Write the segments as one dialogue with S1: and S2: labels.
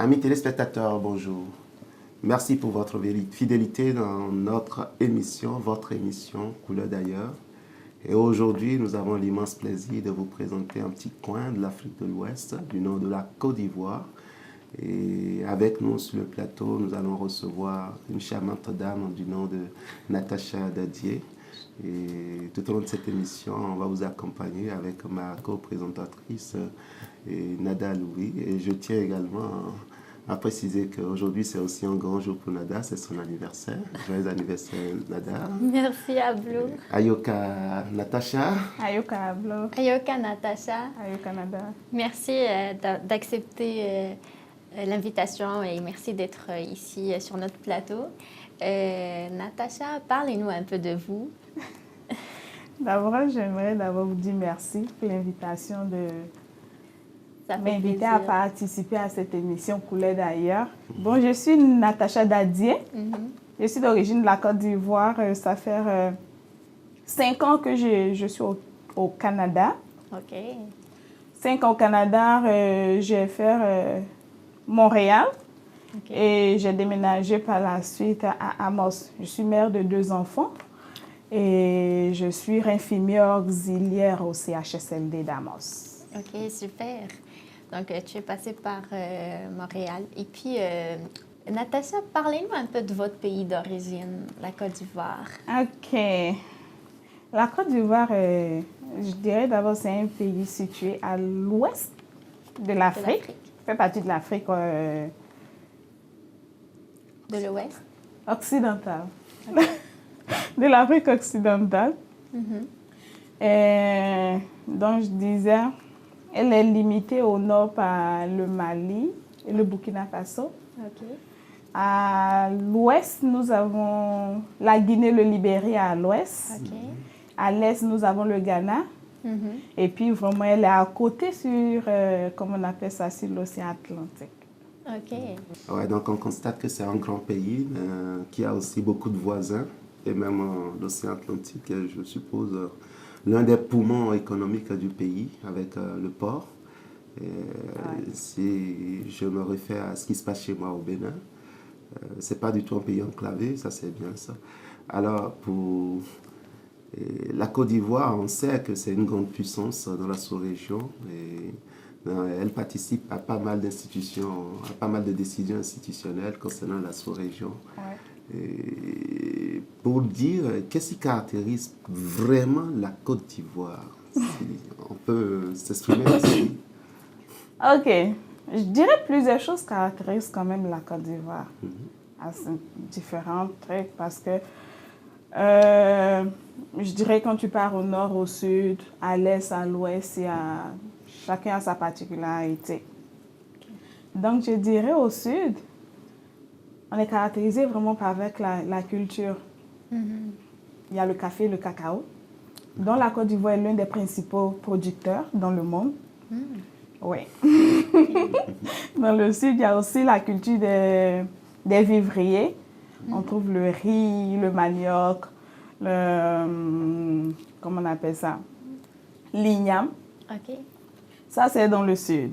S1: Amis téléspectateurs, bonjour. Merci pour votre fidélité dans notre émission, votre émission Couleurs d'ailleurs. Et aujourd'hui, nous avons l'immense plaisir de vous présenter un petit coin de l'Afrique de l'Ouest, du nord de la Côte d'Ivoire. Et avec nous sur le plateau, nous allons recevoir une charmante dame du nom de Natacha Dadié. Et tout au long de cette émission, on va vous accompagner avec ma co-présentatrice Nada Louis. Et je tiens également à préciser qu'aujourd'hui, c'est aussi un grand jour pour Nada, c'est son anniversaire. Joyeux anniversaire, Nada.
S2: Merci, Ablo.
S1: Ayoka Natacha.
S3: Ayoka Ablo.
S2: Ayoka Natacha.
S3: Ayoka Nada.
S2: Merci d'accepter l'invitation et merci d'être ici sur notre plateau. Natacha, parlez-nous un peu de vous.
S3: D'abord, j'aimerais vous dire merci pour l'invitation de m'inviter à participer à cette émission Couleurs d'ailleurs. Bon, je suis Natacha Dadié. Je suis d'origine de la Côte d'Ivoire. Ça fait 5 ans que je suis au Canada.
S2: OK.
S3: 5 ans au Canada, j'ai fait Montréal. Okay. Et j'ai déménagé par la suite à Amos. Je suis mère de 2 enfants et je suis infirmière auxiliaire au CHSLD d'Amos.
S2: OK, super. Donc, tu es passée par Montréal. Et puis, Natacha, parlez-nous un peu de votre pays d'origine, la Côte d'Ivoire.
S3: OK. La Côte d'Ivoire, je dirais d'abord, c'est un pays situé à l'ouest de l'Afrique. Fait partie de l'Afrique
S2: de l'Ouest?
S3: Occidentale. Okay. De l'Afrique occidentale. Et donc, je disais, elle est limitée au nord par le Mali et le Burkina Faso.
S2: Okay.
S3: À l'ouest, nous avons la Guinée, le Libéria à l'ouest.
S2: Okay.
S3: À l'est, nous avons le Ghana. Et puis, vraiment, elle est à côté sur, comment on appelle ça, sur l'océan Atlantique.
S2: OK.
S1: Ouais, donc, on constate que c'est un grand pays qui a aussi beaucoup de voisins. Et même l'océan Atlantique, je suppose, l'un des poumons économiques du pays avec le port. Si je me réfère à ce qui se passe chez moi au Bénin, c'est pas du tout un pays enclavé, ça c'est bien ça. Alors, pour la Côte d'Ivoire, on sait que c'est une grande puissance dans la sous-région et elle participe à pas mal d'institutions, à pas mal de décisions institutionnelles concernant la sous-région.
S3: Ouais.
S1: Et pour dire, qu'est-ce qui caractérise vraiment la Côte d'Ivoire? On peut s'exprimer ainsi.
S3: OK. Je dirais plusieurs choses caractérisent quand même la Côte d'Ivoire. Assez différents trucs parce que je dirais quand tu pars au nord, au sud, à l'est, à l'ouest, chacun a sa particularité. Donc je dirais au sud, on est caractérisé vraiment avec la culture. Il y a le café, le cacao, dont la Côte d'Ivoire est l'un des principaux producteurs dans le monde. Oui. Dans le sud, il y a aussi la culture des vivriers. On trouve le riz, le manioc, comment on appelle ça? L'igname.
S2: OK.
S3: Ça, c'est dans le sud.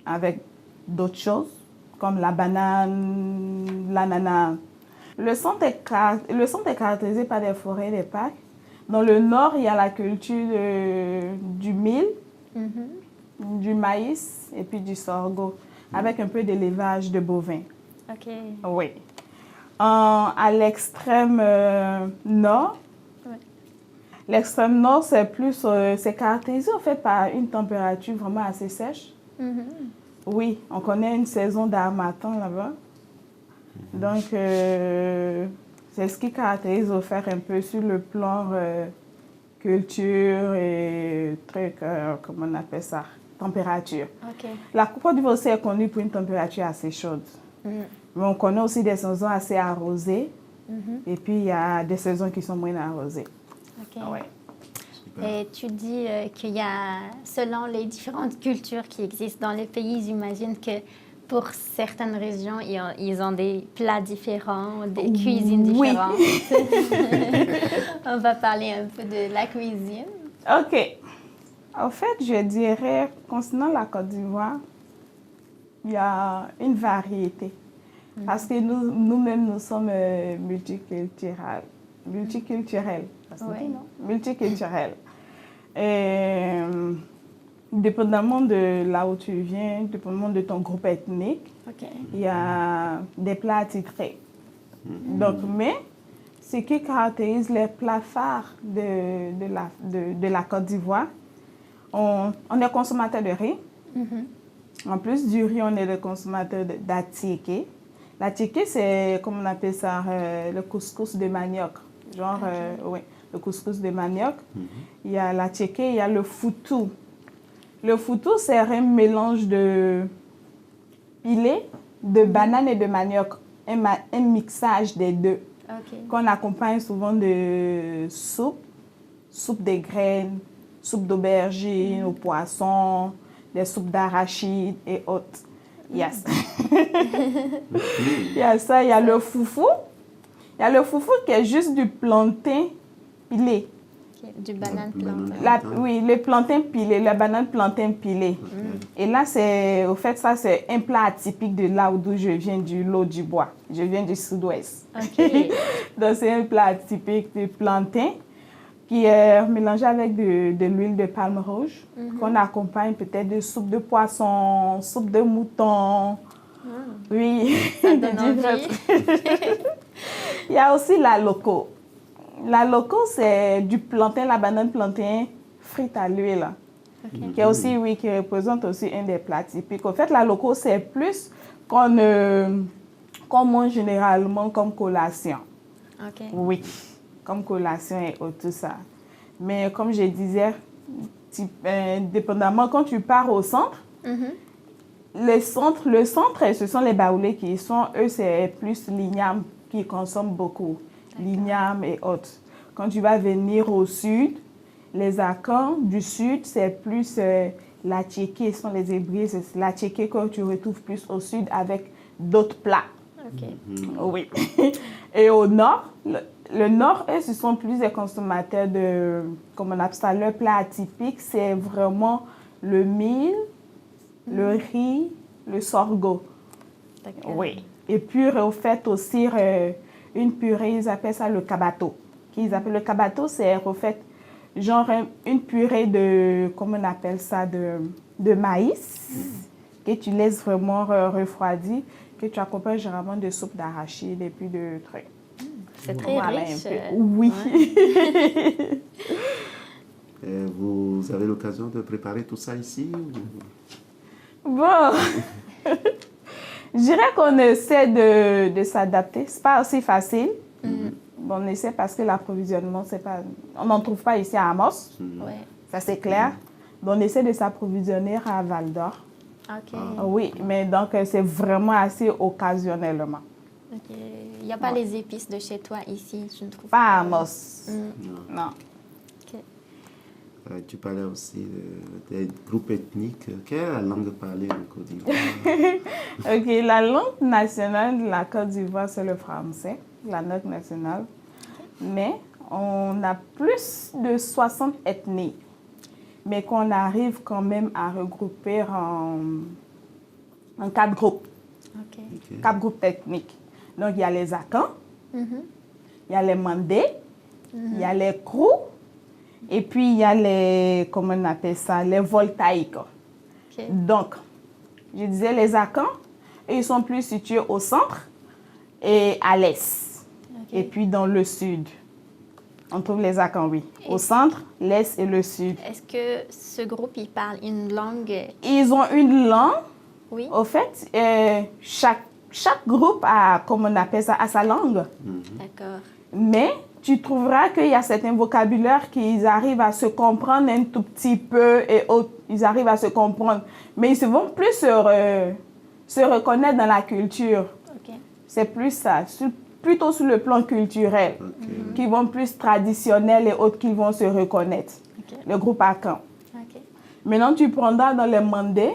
S3: Avec d'autres choses, comme la banane, l'ananas. Le centre est caractérisé par des forêts et des parcs. Dans le nord, il y a la culture du mil, du maïs et puis du sorgho, avec un peu d'élevage de bovins.
S2: OK.
S3: Oui. À l'extrême nord, l'extrême nord, c'est caractérisé en fait par une température vraiment assez sèche. Oui, on connaît une saison d'harmattan là-bas. Donc, c'est ce qui caractérise au fait un peu sur le plan culture et trucs, comment on appelle ça, température.
S2: Okay.
S3: La Côte d'Ivoire aussi est connue pour une température assez chaude. Mais on connaît aussi des saisons assez arrosées. Et puis, il y a des saisons qui sont moins arrosées.
S2: OK.
S3: Ouais.
S2: Et tu dis qu'il y a, selon les différentes cultures qui existent dans les pays, j'imagine que pour certaines régions, ils ont des plats différents, des cuisines différentes. On va parler un peu de la cuisine.
S3: OK. En fait, je dirais, concernant la Côte d'Ivoire, il y a une variété. Parce que nous-mêmes, nous sommes multiculturels. Multiculturels. Ça se dit, non? Multiculturels. Et, dépendamment de là où tu viens, dépendamment de ton groupe ethnique, il y a des plats attitrés. Donc, mais ce qui caractérise les plats phares de la Côte d'Ivoire, on est consommateur de riz. En plus du riz, on est le consommateur d'attiéké. L'attiéké, c'est, comme on appelle ça, le couscous de manioc. Genre, oui, le couscous de manioc. Il y a l'attiéké, il y a le foutou. Le foutou, c'est un mélange de pilé, de banane et de manioc. Un mixage des deux. Qu'on accompagne souvent de soupe de graines, soupe d'aubergine au poisson, des soupes d'arachide et autres. Yes. Il y a ça, il y a le foufou. Il y a le foufou qui est juste du plantain pilé.
S2: Du banane plantain.
S3: Oui, le plantain pilé, la banane plantain pilé. Et là, au fait, ça, c'est un plat atypique de là d'où je viens, du lot du bois. Je viens du sud-ouest. Donc, c'est un plat atypique de plantain qui est mélangé avec de l'huile de palme rouge, qu'on accompagne peut-être de soupe de poisson, soupe de mouton. Oui.
S2: Ça donne envie.
S3: Il y a aussi la loco. La loco, c'est du plantain, la banane plantain frite à l'huile. Qui est aussi, oui, qui représente aussi un des plats typiques. En fait, la loco, c'est plus qu'on mange généralement comme collation. Oui, comme collation et tout ça. Mais comme je disais, dépendamment, quand tu pars au centre, le centre, ce sont les Baoulés qui sont, eux, c'est plus l'igname qui consomment beaucoup. L'igname et autres. Quand tu vas venir au sud, les Akans du sud, c'est plus l'attiéké, ce sont les Hébrides, c'est l'attiéké que tu retrouves plus au sud avec d'autres plats. Oui. Et au nord, le nord, eux, ce sont plus des consommateurs de, comme on appelle ça, le plat atypique, c'est vraiment le mil, le riz, le sorgho. Oui. Et puis, au fait aussi, une purée, ils appellent ça le kabato. Le kabato, c'est en fait genre une purée de, comment on appelle ça, de maïs, que tu laisses vraiment refroidir, que tu accompagnes généralement de soupe d'arachide et puis de trucs.
S2: C'est très riche.
S3: Oui.
S1: Vous avez l'occasion de préparer tout ça ici
S3: Bon, je dirais qu'on essaie de s'adapter. C'est pas aussi facile. On essaie parce que l'approvisionnement, on n'en trouve pas ici à Amos. Ça, c'est clair. Donc, on essaie de s'approvisionner à Val d'Or. Oui, mais donc, c'est vraiment assez occasionnellement.
S2: Il n'y a pas les épices de chez toi ici, je ne trouve
S3: pas. Pas à Amos. Non.
S1: Tu parlais aussi des groupes ethniques. Quelle est la langue parlée en Côte d'Ivoire?
S3: La langue nationale de la Côte d'Ivoire, c'est le français, la langue nationale. Mais on a plus de 60 ethnies, mais qu'on arrive quand même à regrouper en 4 groupes. 4 groupes ethniques. Donc, il y a les Akans, il y a les Mandés, il y a les Krou, et puis il y a les, comment on appelle ça, les Voltaïques. Donc, je disais les Akans, ils sont plus situés au centre et à l'est. Et puis dans le sud. On trouve les Akans, oui. Au centre, l'est et le sud.
S2: Est-ce que ce groupe, il parle une langue?
S3: Ils ont une langue.
S2: Oui.
S3: Au fait, chaque groupe a, comme on appelle ça, a sa langue.
S2: D'accord.
S3: Mais tu trouveras qu'il y a certains vocabulaires qu'ils arrivent à se comprendre un tout petit peu et autres. Ils arrivent à se comprendre. Mais ils vont plus se reconnaître dans la culture. C'est plus ça, plutôt sur le plan culturel, qui vont plus traditionnels et autres qui vont se reconnaître. Le groupe Akan. Maintenant, tu prendras dans les Mandés,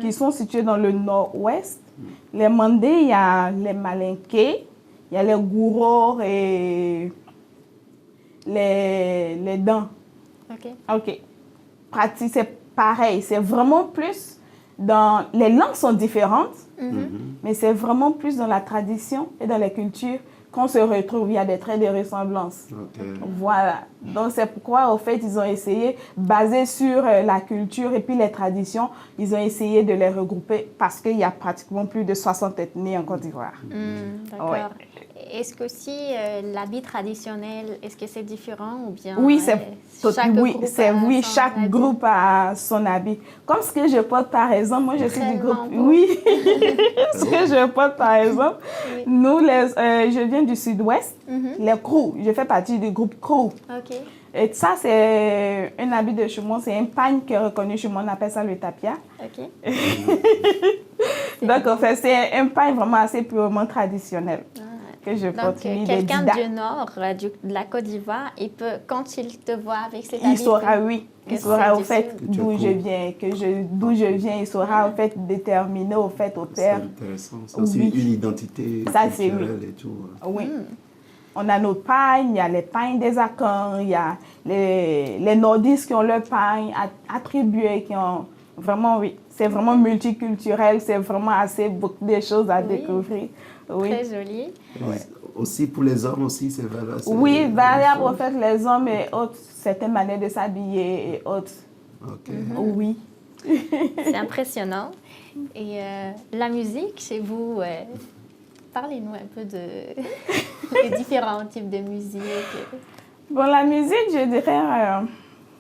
S3: qui sont situés dans le nord-ouest. Les Mandés, il y a les Malinké, il y a les Gourors et les Dents. Ok. Pratique, c'est pareil. C'est vraiment plus les langues sont différentes, mais c'est vraiment plus dans la tradition et dans la culture qu'on se retrouve. Il y a des traits de ressemblance. Voilà. Donc, c'est pourquoi, au fait, ils ont essayé, basé sur la culture et puis les traditions, ils ont essayé de les regrouper parce qu'il y a pratiquement plus de 60 ethnies en Côte d'Ivoire.
S2: D'accord.
S3: Ouais.
S2: Est-ce que aussi l'habit traditionnel, est-ce que c'est différent ou bien
S3: Oui,
S2: chaque
S3: chaque groupe a son habit. Comme ce que je porte par exemple, moi je suis du groupe.
S2: Beau.
S3: Oui, ce que je porte par exemple, nous, je viens du sud-ouest, les Krou, je fais partie du groupe Krou.
S2: OK.
S3: Et ça, c'est un habit de chez moi, c'est un pagne qui est reconnu chez moi, on appelle ça le tapia.
S2: OK.
S3: Donc, en fait, c'est un pagne vraiment assez purement traditionnel. Que je porte.
S2: Donc, quelqu'un du nord, de la Côte d'Ivoire, il peut, quand il te voit avec cet habit,
S3: il saura, oui. Il saura au fait d'où je viens, il saura au fait déterminer au fait au terme.
S1: C'est intéressant. C'est aussi une identité culturelle et tout.
S3: Oui. On a nos pagnes, il y a les pagnes des Akans, il y a les nordistes qui ont leur pagne attribué, qui ont vraiment, oui. C'est vraiment multiculturel, c'est vraiment assez beaucoup de choses à découvrir. Oui.
S2: Très joli.
S1: Aussi pour les hommes aussi, c'est valable.
S3: Oui, variable en fait les hommes et autres, certaines manières de s'habiller et autres.
S1: OK.
S3: Oui.
S2: C'est impressionnant. Et la musique chez vous, parlez-nous un peu des différents types de musique.
S3: Bon, la musique, je dirais,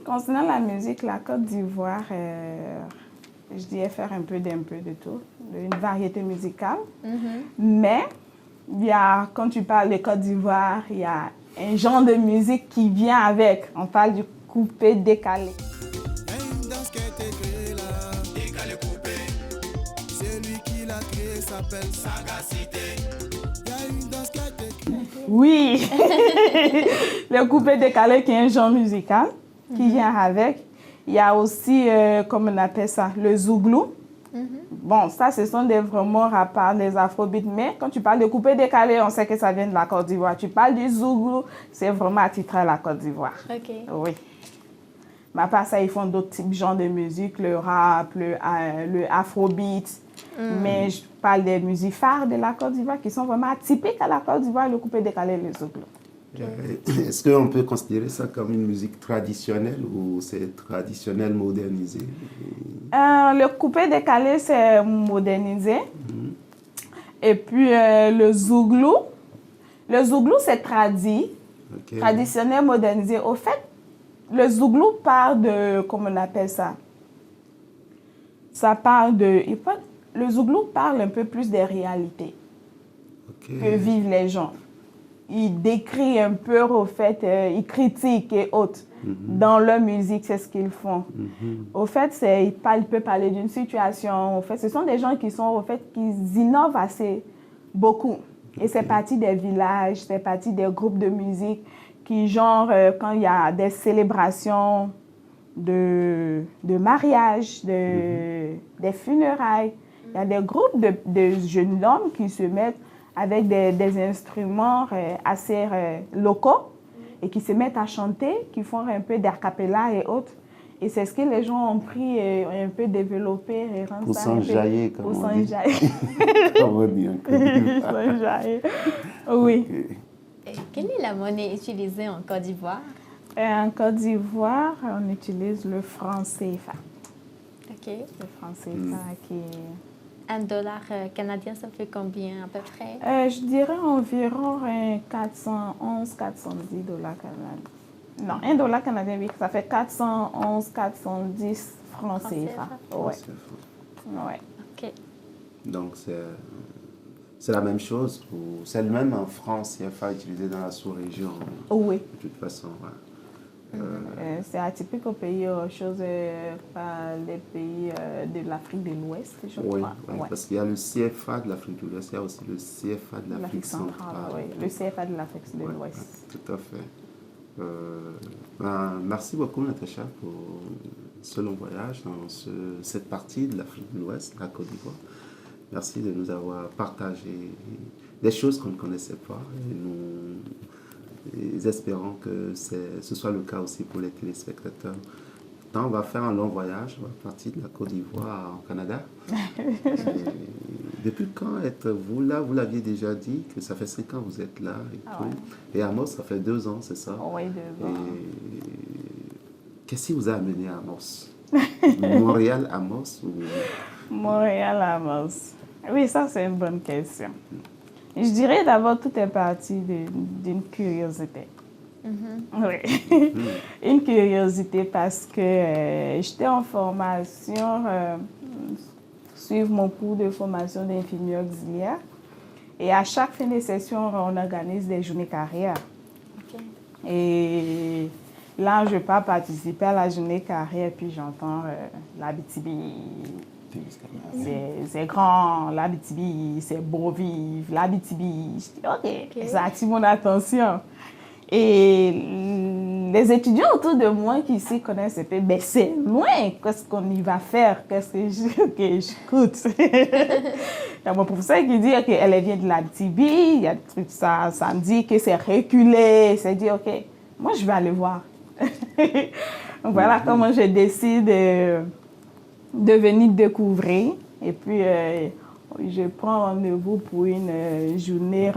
S3: concernant la musique, la Côte d'Ivoire, je dirais faire un peu de tout, une variété musicale. Mais, il y a, quand tu parles de Côte d'Ivoire, il y a un genre de musique qui vient avec. On parle du coupé décalé. Oui, le coupé décalé qui est un genre musical qui vient avec. Il y a aussi, comme on appelle ça, le zouglou. Bon, ça, ce sont vraiment rappeurs, des afrobeats. Mais quand tu parles de coupé décalé, on sait que ça vient de la Côte d'Ivoire. Tu parles du zouglou, c'est vraiment attitré à la Côte d'Ivoire.
S2: OK.
S3: Oui. Mais à part ça, ils font d'autres types de genres de musique, le rap, le afrobeat. Mais je parle des musiques phares de la Côte d'Ivoire qui sont vraiment atypiques à la Côte d'Ivoire, le coupé décalé et le zouglou.
S1: Est-ce qu'on peut considérer ça comme une musique traditionnelle ou c'est traditionnel modernisé?
S3: Le coupé décalé, c'est modernisé. Et puis le zouglou, c'est traditionnel modernisé. Au fait, le zouglou part de, comment on appelle ça? Ça part de... Le zouglou parle un peu plus des réalités que vivent les gens. Il décrit un peu, au fait, il critique et autres. Dans leur musique, c'est ce qu'ils font. Au fait, il peut parler d'une situation. Au fait, ce sont des gens qui sont, au fait, qui innovent assez beaucoup. Et c'est parti des villages, c'est parti des groupes de musique qui, genre, quand il y a des célébrations de mariage, des funérailles, il y a des groupes de jeunes hommes qui se mettent avec des instruments assez locaux et qui se mettent à chanter, qui font un peu d'air cappella et autres. Et c'est ce que les gens ont pris et ont un peu développé. Et
S1: pour s'enjailler, comme on dit.
S3: Comme on dit. S'enjailler. Oui.
S2: Et quelle est la monnaie utilisée en Côte d'Ivoire?
S3: En Côte d'Ivoire, on utilise le franc CFA.
S2: OK.
S3: Le franc CFA qui est...
S2: $1 canadien, ça fait combien à peu près?
S3: Je dirais environ 411, 410 dollars canadiens. Non, $1 canadien, oui, ça fait 411, 410 francs CFA. Ouais. Ouais.
S2: OK.
S1: Donc, c'est la même chose. C'est le même en France, CFA utilisé dans la sous-région.
S3: Oui.
S1: De toute façon, ouais.
S3: C'est atypique aux pays, pas les pays de l'Afrique de l'Ouest, je crois.
S1: Oui, parce qu'il y a le CFA de l'Afrique de l'Ouest, il y a aussi le CFA de l'Afrique centrale.
S3: Oui, le CFA de l'Afrique de l'Ouest.
S1: Tout à fait. Merci beaucoup, Natacha, pour ce long voyage dans cette partie de l'Afrique de l'Ouest, la Côte d'Ivoire. Merci de nous avoir partagé des choses qu'on ne connaissait pas. Et nous espérons que ce soit le cas aussi pour les téléspectateurs temps, on va faire un long voyage. On va partir de la Côte d'Ivoire au Canada. Depuis quand êtes-vous là? Vous l'aviez déjà dit que ça fait 5 ans que vous êtes là et tout.
S3: Ouais.
S1: Et Amos, ça fait 2 ans, c'est ça?
S3: Oui, 2 ans.
S1: Et qu'est-ce qui vous a amené à Amos? Montréal, Amos ou...
S3: Montréal, Amos. Oui, ça, c'est une bonne question. Je dirais d'abord, tout est parti d'une curiosité. Oui, une curiosité parce que j'étais en formation, suivre mon cours de formation d'infirmier auxiliaire. Et à chaque fin de session, on organise des journées carrières.
S2: OK.
S3: Et là, je pars participer à la journée carrière, puis j'entends l'Abitibi. C'est grand, l'Abitibi, c'est beau vivre, l'Abitibi. Je dis, OK, ça attire mon attention. Et les étudiants autour de moi qui s'y connaissent un peu, ben c'est loin, qu'est-ce qu'on y va faire, qu'est-ce que j'écoute. Il y a mon professeur qui dit qu'elle vient de l'Abitibi, il y a des trucs, ça me dit que c'est reculé, c'est dit, OK, moi je vais aller voir. Donc voilà comment je décide de venir découvrir. Et puis, je prends rendez-vous pour une journée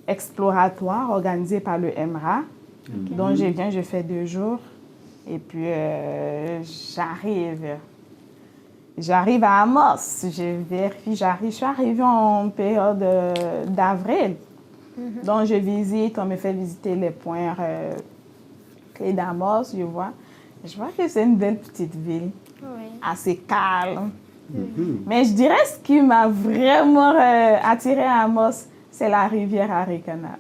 S3: exploratoire organisée par le MRA. Donc, je fais 2 jours. Et puis, j'arrive à Amos. Je suis arrivée en période d'avril. Donc, on me fait visiter les points clés d'Amos, je vois que c'est une belle petite ville, assez calme. Mais je dirais ce qui m'a vraiment attirée à Amos, c'est la rivière Arikana.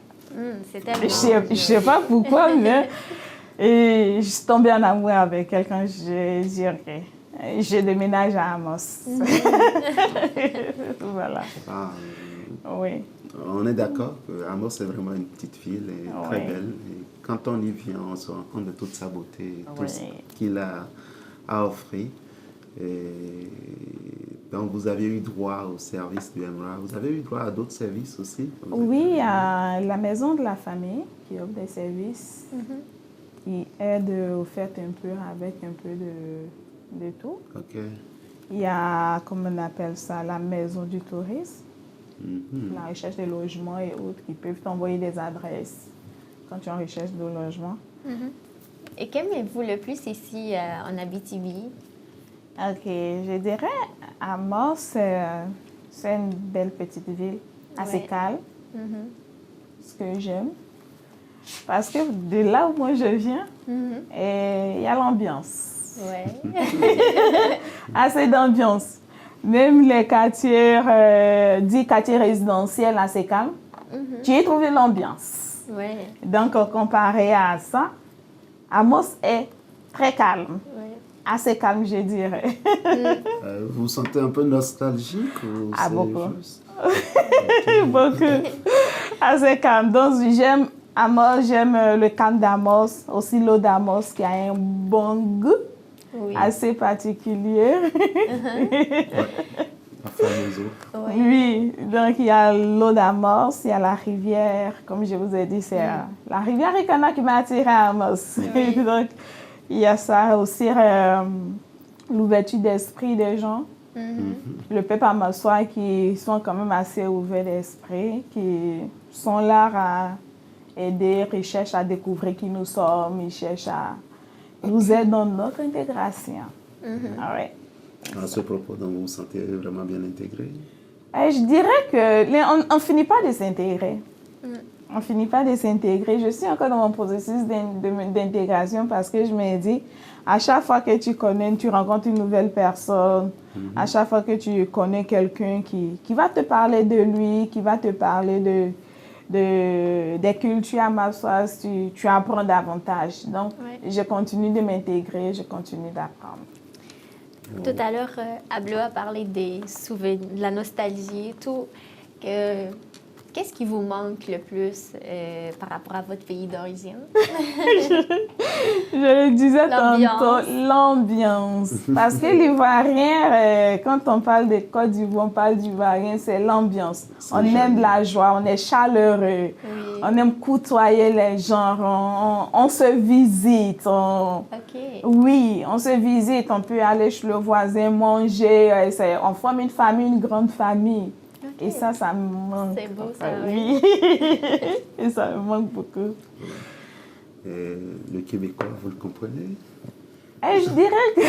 S2: C'est tellement...
S3: Je sais pas pourquoi, mais je suis tombée en amour avec quelqu'un. Je dis, OK, je déménage à Amos. Voilà. Oui.
S1: On est d'accord que Amos est vraiment une petite ville et très belle. Et quand on y vient, on se rend compte de toute sa beauté, tout ce qu'il a à offrir. Et donc, vous avez eu droit au service du MRA. Vous avez eu droit à d'autres services aussi?
S3: Oui, à la maison de la famille qui offre des services, qui aide au fait un peu avec un peu de tout.
S1: OK.
S3: Il y a, comment on appelle ça, la maison du tourisme, la recherche de logements et autres qui peuvent t'envoyer des adresses quand tu es en recherche de logement.
S2: Et qu'aimez-vous le plus ici en Abitibi?
S3: OK, je dirais Amos, c'est une belle petite ville, assez calme, ce que j'aime. Parce que de là où moi je viens, il y a l'ambiance. Assez d'ambiance. Même les quartiers, dits quartiers résidentiels assez calmes, tu y trouves l'ambiance. Donc, comparé à ça, Amos est très calme. Assez calme, je dirais.
S1: Vous vous sentez un peu nostalgique ou
S3: beaucoup.
S1: Juste...
S3: Beaucoup. Assez calme. Donc, j'aime Amos, j'aime le calme d'Amos, aussi l'eau d'Amos qui a un bon goût, assez particulier.
S1: La fameuse eau.
S3: Oui, donc il y a l'eau d'Amos, il y a la rivière, comme je vous ai dit, c'est la rivière Ricana qui m'a attirée à Amos. Donc, il y a ça aussi, l'ouverture d'esprit des gens. Le peuple amassois qui sont quand même assez ouverts d'esprit, qui sont là à aider, ils cherchent à découvrir qui nous sommes, ils cherchent à nous aider dans notre intégration.
S1: À ce propos, donc vous vous sentez vraiment bien intégré?
S3: Je dirais qu'on ne finit pas de s'intégrer. On ne finit pas de s'intégrer. Je suis encore dans mon processus d'intégration parce que je me dis, à chaque fois que tu rencontres une nouvelle personne, à chaque fois que tu connais quelqu'un qui va te parler de lui, qui va te parler des cultures amassoises, tu apprends davantage. Donc, je continue de m'intégrer, je continue d'apprendre.
S2: Tout à l'heure, Ablo a parlé des souvenirs, de la nostalgie et tout. Qu'est-ce qui vous manque le plus par rapport à votre pays d'origine?
S3: Je le disais
S2: L'ambiance.
S3: tantôt, l'ambiance. Parce que l'Ivoirien, quand on parle de Côte d'Ivoire, on parle d'Ivoirien, c'est l'ambiance.
S1: C'est
S3: On aime
S1: joli.
S3: la joie, on est chaleureux,
S2: Oui.
S3: on aime côtoyer les gens, on se visite.
S2: OK.
S3: Oui, on se visite, on peut aller chez le voisin manger, on forme une famille, une grande famille.
S2: OK.
S3: Et ça me manque.
S2: C'est beau, ça,
S3: Oui. Et ça me manque beaucoup.
S1: Et le québécois, vous le comprenez?
S3: Et je dirais que...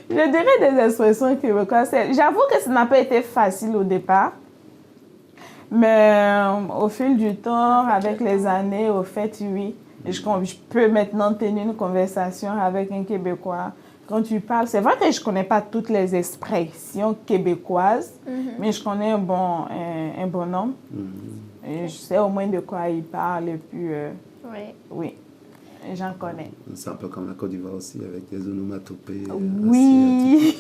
S3: je dirais des expressions québécoises. J'avoue que ça n'a pas été facile au départ. Mais au fil du temps, avec les années, au fait, oui. Je peux maintenant tenir une conversation avec un Québécois. Quand tu parles, c'est vrai que je ne connais pas toutes les expressions québécoises, mais je connais un bon homme. Et je sais au moins de quoi il parle. Et puis,
S2: Oui.
S3: oui, j'en connais.
S1: C'est un peu comme la Côte d'Ivoire aussi, avec des onomatopées.
S3: Oui.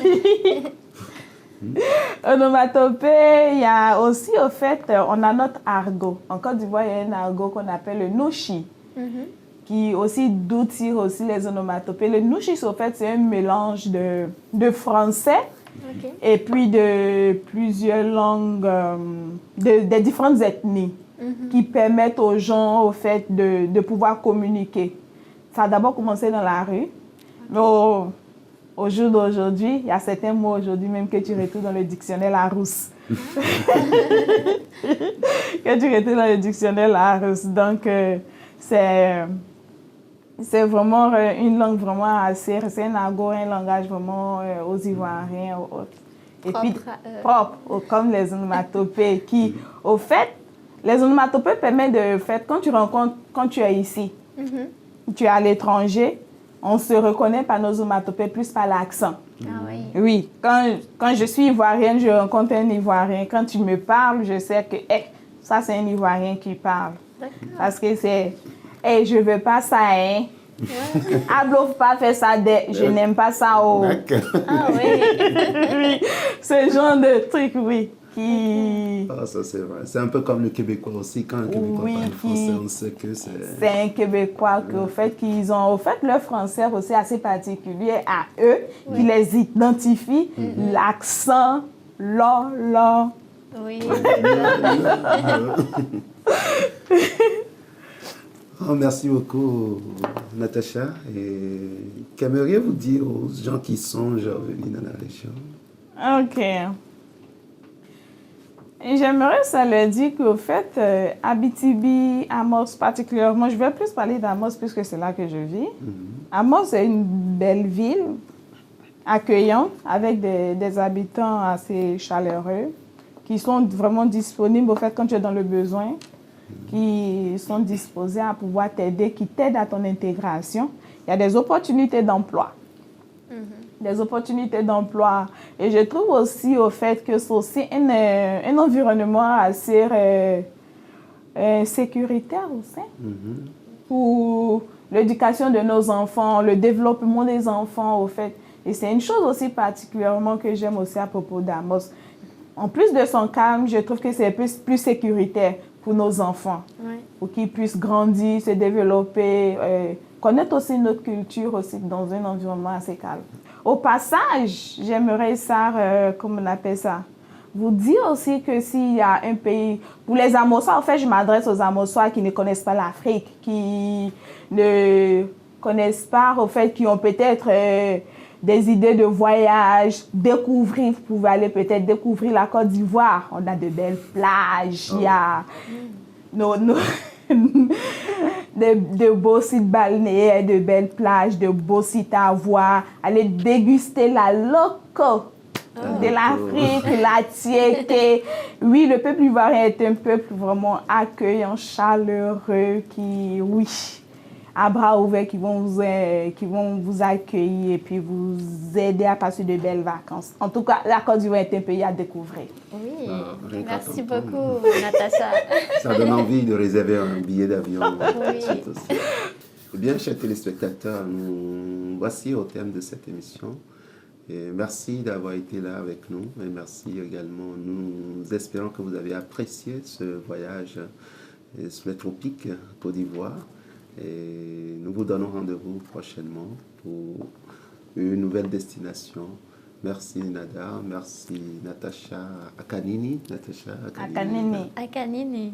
S3: Onomatopée, il y a aussi, au fait, on a notre argot. En Côte d'Ivoire, il y a un argot qu'on appelle le nouchi, qui aussi d'où tire aussi les onomatopées. Le nouchi, au fait, c'est un mélange de français
S2: OK.
S3: et puis de plusieurs langues, des différentes ethnies qui permettent aux gens, au fait, de pouvoir communiquer. Ça a d'abord commencé dans la rue, mais au jour d'aujourd'hui, il y a certains mots aujourd'hui même que tu retrouves dans le dictionnaire Larousse. Que tu retrouves dans le dictionnaire Larousse. Donc, c'est vraiment une langue vraiment assez... C'est un argot, un langage vraiment aux Ivoiriens. Et puis, propre, comme les onomatopées qui, au fait, les onomatopées permettent de fait, quand tu es ici, tu es à l'étranger, on se reconnaît par nos onomatopées plus par l'accent.
S2: Ah oui.
S3: Oui, quand je suis ivoirienne, je rencontre un Ivoirien. Quand tu me parles, je sais que ça, c'est un Ivoirien qui parle.
S2: D'accord.
S3: Parce que c'est je ne veux pas ça, hein. Hablo pas faire ça, je n'aime pas ça. Oh.
S1: D'accord.
S2: Ah oui.
S3: Oui, ce genre de truc, oui. Qui...
S1: Ah, ça c'est vrai. C'est un peu comme le Québécois aussi. Quand un Québécois
S3: Oui,
S1: parle français, on sait que c'est...
S3: C'est un Québécois qu'au fait, qu'ils ont, au fait, leur français aussi assez particulier à eux, qui les identifie, l'accent, là.
S2: Oui.
S1: Oh, merci beaucoup, Natacha. Et qu'aimeriez-vous dire aux gens qui songent à venir dans la région?
S3: OK. Et j'aimerais ça leur dire qu'au fait, Abitibi, Amos particulièrement, je vais plus parler d'Amos puisque c'est là que je vis. Amos est une belle ville, accueillante, avec des habitants assez chaleureux, qui sont vraiment disponibles au fait quand tu es dans le besoin, qui sont disposés à pouvoir t'aider, qui t'aident à ton intégration. Il y a des opportunités d'emploi. Des opportunités d'emploi. Et je trouve aussi au fait que c'est aussi un environnement assez sécuritaire aussi pour l'éducation de nos enfants, le développement des enfants au fait. Et c'est une chose aussi particulièrement que j'aime aussi à propos d'Amos. En plus de son calme, je trouve que c'est plus sécuritaire pour nos enfants, pour qu'ils puissent grandir, se développer, connaître aussi notre culture aussi dans un environnement assez calme. Au passage, j'aimerais ça, comment on appelle ça, vous dire aussi que s'il y a un pays, pour les Amossois, en fait, je m'adresse aux Amossois qui ne connaissent pas l'Afrique, qui ne connaissent pas, au fait, qui ont peut-être des idées de voyage, découvrir, vous pouvez aller peut-être découvrir la Côte d'Ivoire. On a de belles plages, il y a de beaux sites balnéaires, de belles plages, de beaux sites à voir. Aller déguster la loco de l'Afrique, la tiéké. Oui, le peuple ivoirien est un peuple vraiment accueillant, chaleureux, qui, oui, à bras ouverts, qui vont vous accueillir et puis vous aider à passer de belles vacances. En tout cas, la Côte d'Ivoire est un pays à découvrir.
S2: Oui,
S1: rien qu'à
S2: merci
S1: t'entendre.
S2: beaucoup, Natacha.
S1: Ça donne envie de réserver un billet d'avion.
S2: Oui.
S1: tout de suite aussi. Eh bien, chers téléspectateurs, nous voici au terme de cette émission. Et merci d'avoir été là avec nous et merci également. Nous espérons que vous avez apprécié ce voyage sur les tropiques, Côte d'Ivoire. Et nous vous donnons rendez-vous prochainement pour une nouvelle destination. Merci Nada, merci Natacha Akanini.
S3: Akanini.
S2: Akanini.